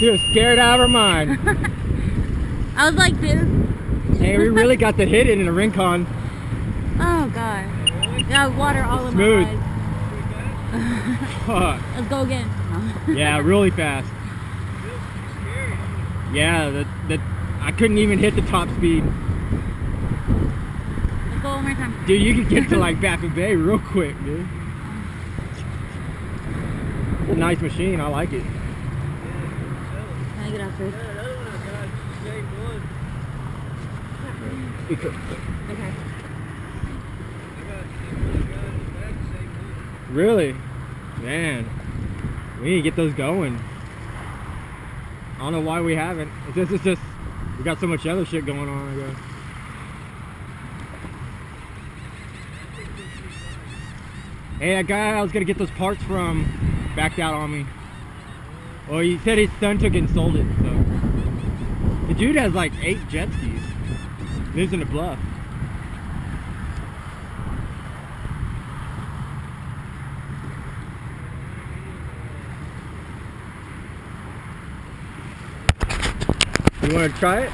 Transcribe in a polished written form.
She was scared out of her mind. I was like this. Hey, we really got the hit in the Rincon. Oh god. Got water all in Smooth. my eyes. Let's go again. Yeah, really fast. Yeah, I couldn't even hit the top speed. Let's go one more time. Dude, you could get to like Baffin Bay real quick, dude. It's a nice machine, I like it. Can I get out first? Okay. Really? Man, we need to get those going. I don't know why we haven't. It's just we got so much other shit going on, I guess. Hey, that guy I was gonna get those parts from backed out on me. Well, he said his son took it and sold it, so. The dude has like 8 jet skis. Lives in the bluff. You want to try it?